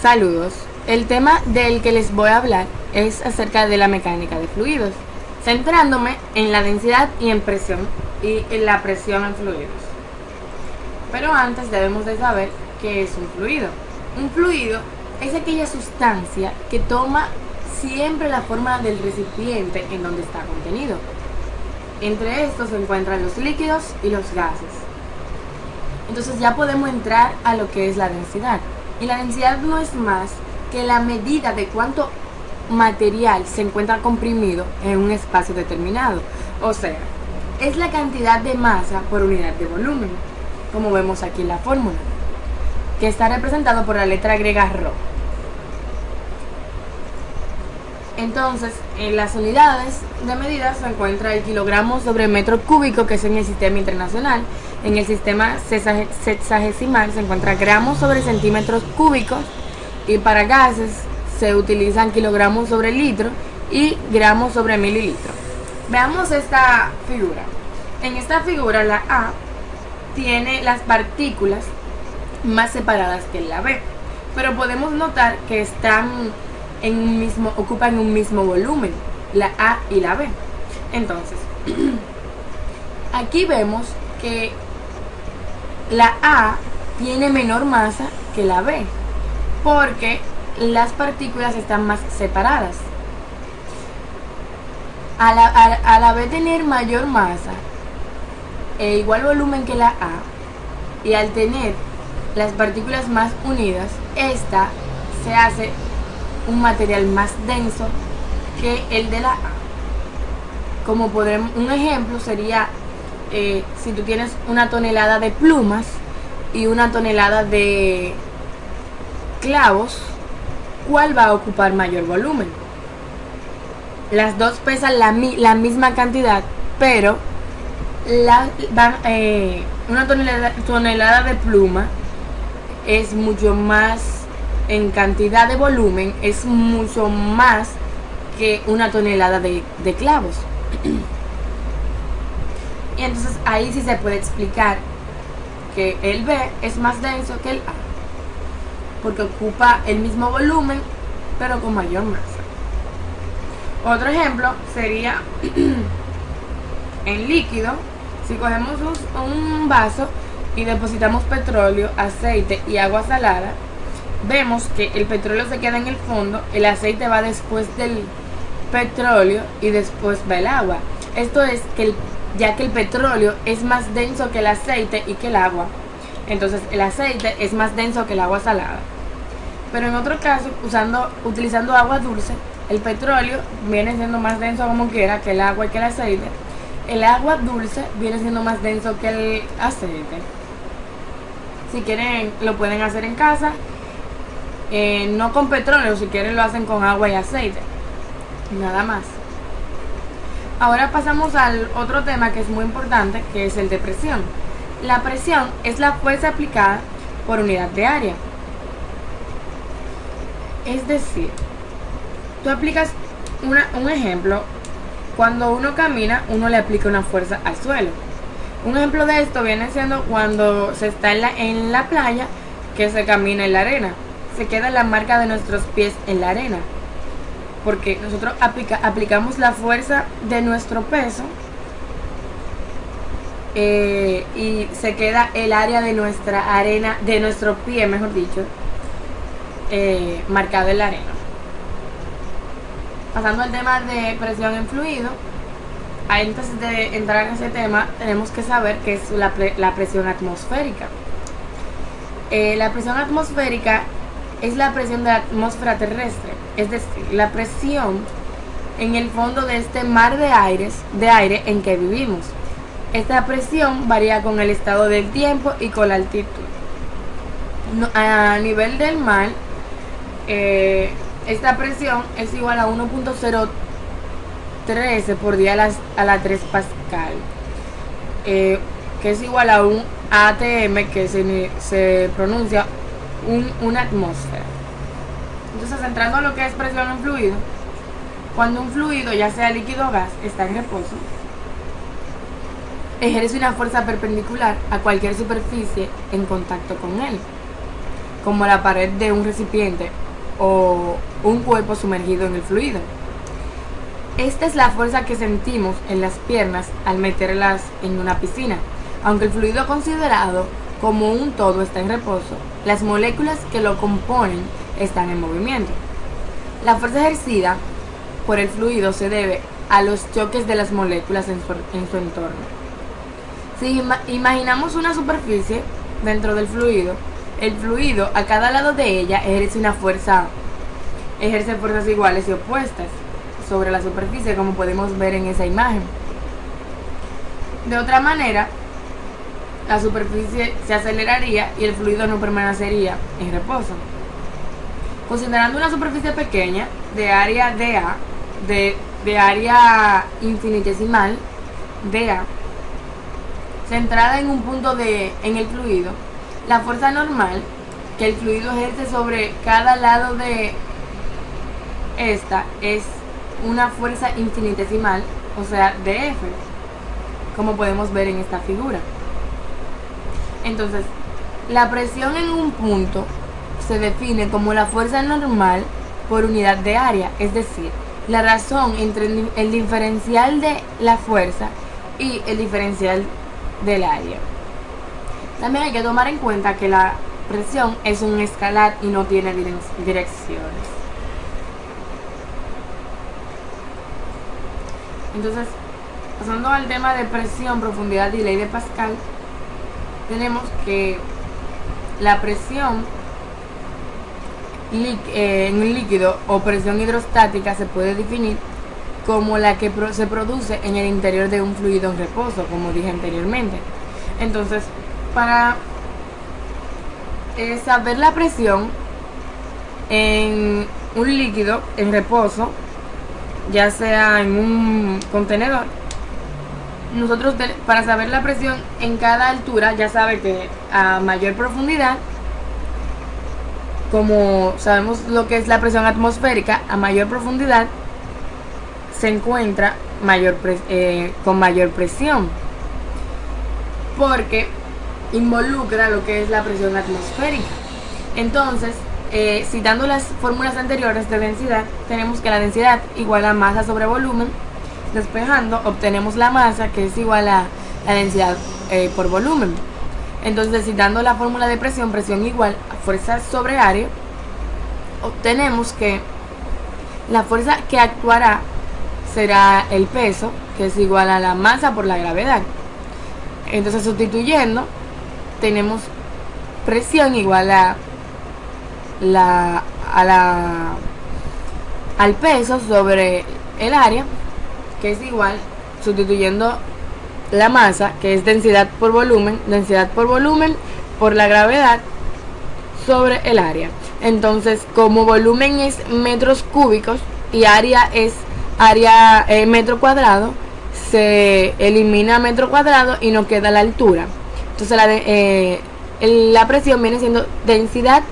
Saludos. El tema del que les voy a hablar es acerca de la mecánica de fluidos, centrándome en la densidad y en presión y en la presión en fluidos. Pero antes debemos de saber qué es un fluido. Un fluido es aquella sustancia que toma siempre la forma del recipiente en donde está contenido. Entre estos se encuentran los líquidos y los gases. Entonces ya podemos entrar a lo que es la densidad. Y la densidad no es más que la medida de cuánto material se encuentra comprimido en un espacio determinado. O sea, es la cantidad de masa por unidad de volumen, como vemos aquí en la fórmula, que está representado por la letra griega ρ. Entonces, en las unidades de medida se encuentra el kilogramo sobre metro cúbico, que es en el sistema internacional. En el sistema sexagesimal se encuentra gramos sobre centímetros cúbicos, y para gases se utilizan kilogramos sobre litro y gramos sobre mililitro. Veamos esta figura. En esta figura la A tiene las partículas más separadas que la B, pero podemos notar que ocupan un mismo volumen, la A y la B. Entonces, aquí vemos que la A tiene menor masa que la B, porque las partículas están más separadas. A la B tener mayor masa e igual volumen que la A, y al tener las partículas más unidas, esta se hace un material más denso que el de la A. Como podemos, un ejemplo sería si tú tienes una tonelada de plumas y una tonelada de clavos, ¿cuál va a ocupar mayor volumen? Las dos pesan la misma cantidad, pero una tonelada de pluma es mucho más, en cantidad de volumen, es mucho más que una tonelada de clavos. Y entonces ahí sí se puede explicar que el B es más denso que el A, porque ocupa el mismo volumen pero con mayor masa. Otro ejemplo sería en líquido. Si cogemos un vaso y depositamos petróleo, aceite y agua salada, vemos que el petróleo se queda en el fondo, el aceite va después del petróleo y después va el agua. Esto es que ya que el petróleo es más denso que el aceite y que el agua, entonces el aceite es más denso que el agua salada. Pero en otro caso, utilizando agua dulce, el petróleo viene siendo más denso como quiera que el agua y que el aceite. El agua dulce viene siendo más denso que el aceite. Si quieren, lo pueden hacer en casa, no con petróleo. Si quieren, lo hacen con agua y aceite, nada más. Ahora pasamos al otro tema que es muy importante, que es el de presión. La presión es la fuerza aplicada por unidad de área. Es decir, tú aplicas un ejemplo. Cuando uno camina, uno le aplica una fuerza al suelo. Un ejemplo de esto viene siendo cuando se está en la playa, que se camina en la arena. Se queda la marca de nuestros pies en la arena, porque nosotros aplicamos la fuerza de nuestro peso, y se queda el área de nuestra arena, de nuestro pie, mejor dicho, marcado en la arena. Pasando al tema de presión en fluido, antes de entrar en ese tema tenemos que saber qué es la presión atmosférica. La presión atmosférica es la presión de la atmósfera terrestre, es decir, la presión en el fondo de este mar de aire en que vivimos. Esta presión varía con el estado del tiempo y con la altitud. A nivel del mar, esta presión es igual a 1.013 por 10 a la 3 pascal, que es igual a un ATM, que se pronuncia una atmósfera. Entonces, entrando a lo que es presión en fluido, cuando un fluido, ya sea líquido o gas, está en reposo, ejerce una fuerza perpendicular a cualquier superficie en contacto con él. como la pared de un recipiente o un cuerpo sumergido en el fluido. Esta es la fuerza que sentimos en las piernas al meterlas en una piscina. Aunque el fluido considerado como un todo está en reposo, las moléculas que lo componen están en movimiento. La fuerza ejercida por el fluido se debe a los choques de las moléculas en su entorno. Si imaginamos una superficie dentro del fluido, el fluido a cada lado de ella ejerce fuerzas iguales y opuestas sobre la superficie, como podemos ver en esa imagen. De otra manera, la superficie se aceleraría y el fluido no permanecería en reposo. Considerando una superficie pequeña de área dA, de área infinitesimal dA, centrada en un punto en el fluido, la fuerza normal que el fluido ejerce sobre cada lado de esta es una fuerza infinitesimal, o sea, dF, como podemos ver en esta figura. Entonces, la presión en un punto se define como la fuerza normal por unidad de área, es decir, la razón entre el diferencial de la fuerza y el diferencial del área. También hay que tomar en cuenta que la presión es un escalar y no tiene direcciones. Entonces, pasando al tema de presión, profundidad y ley de Pascal, tenemos que la presión en un líquido o presión hidrostática se puede definir como la que se produce en el interior de un fluido en reposo, como dije anteriormente. Entonces, para saber la presión en un líquido en reposo, ya sea en un contenedor, nosotros para saber la presión en cada altura, ya sabe que a mayor profundidad, como sabemos lo que es la presión atmosférica, a mayor profundidad se encuentra con mayor presión, porque involucra lo que es la presión atmosférica. Entonces, citando las fórmulas anteriores de densidad, tenemos que la densidad igual a masa sobre volumen. Despejando, obtenemos la masa, que es igual a la densidad por volumen. Entonces, citando la fórmula de presión igual a fuerza sobre área, obtenemos que la fuerza que actuará será el peso, que es igual a la masa por la gravedad. Entonces, sustituyendo, tenemos presión igual al peso sobre el área, que es igual, sustituyendo la masa, que es densidad por volumen por la gravedad sobre el área. Entonces, como volumen es metros cúbicos y área es metro cuadrado, se elimina metro cuadrado y nos queda la altura. Entonces, la presión viene siendo densidad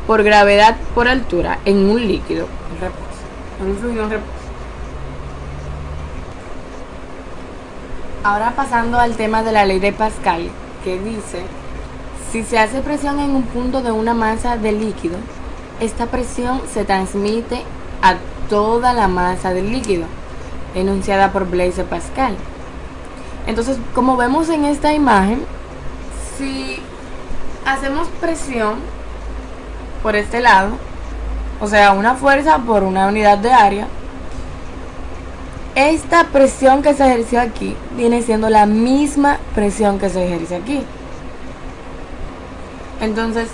por gravedad por altura en un líquido en reposo, en un fluido en reposo. Ahora pasando al tema de la ley de Pascal, que dice: si se hace presión en un punto de una masa de líquido, esta presión se transmite a toda la masa del líquido, enunciada por Blaise Pascal. Entonces, como vemos en esta imagen, si hacemos presión por este lado, o sea, una fuerza por una unidad de área, esta presión que se ejerció aquí viene siendo la misma presión que se ejerce aquí. Entonces,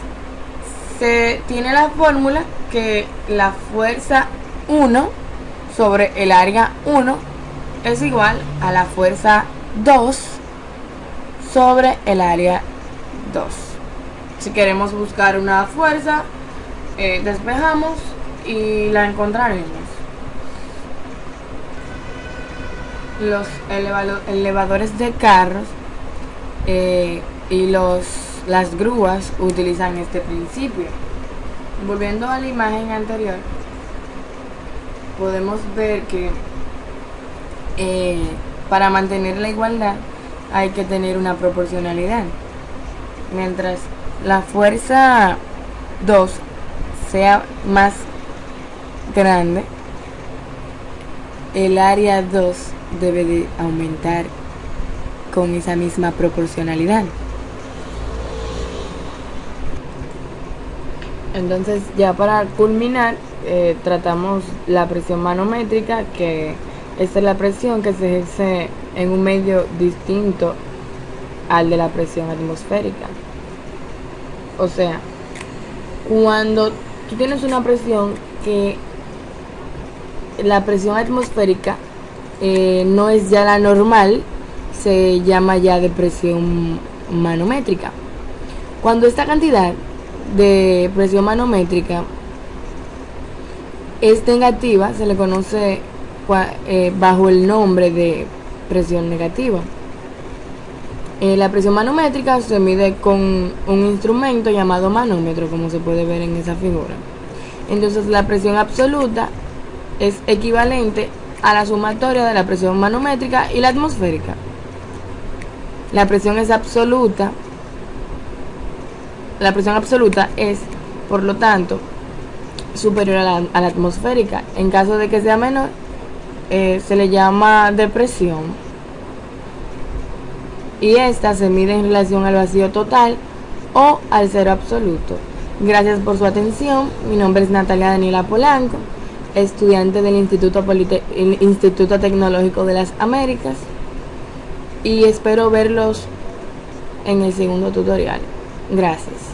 se tiene la fórmula que la fuerza 1 sobre el área 1 es igual a la fuerza 2 sobre el área 2. Si queremos buscar una fuerza, despejamos y la encontraremos. Los elevadores de carros y las grúas utilizan este principio. Volviendo a la imagen anterior, podemos ver que para mantener la igualdad hay que tener una proporcionalidad. Mientras la fuerza 2 sea más grande, el área 2 debe de aumentar con esa misma proporcionalidad. Entonces, ya para culminar, tratamos la presión manométrica, que esta es la presión que se ejerce en un medio distinto al de la presión atmosférica. O sea, cuando tú tienes una presión que la presión atmosférica no es ya la normal, se llama ya de presión manométrica. Cuando esta cantidad de presión manométrica es negativa, se le conoce bajo el nombre de presión negativa. La presión manométrica se mide con un instrumento llamado manómetro, como se puede ver en esa figura. Entonces, la presión absoluta es equivalente a la sumatoria de la presión manométrica y la atmosférica. La presión absoluta es, por lo tanto, superior a la atmosférica. En caso de que sea menor, se le llama depresión, y esta se mide en relación al vacío total o al cero absoluto. Gracias por su atención. Mi nombre es Natalia Daniela Polanco, estudiante del Instituto Tecnológico de las Américas, y espero verlos en el segundo tutorial. Gracias.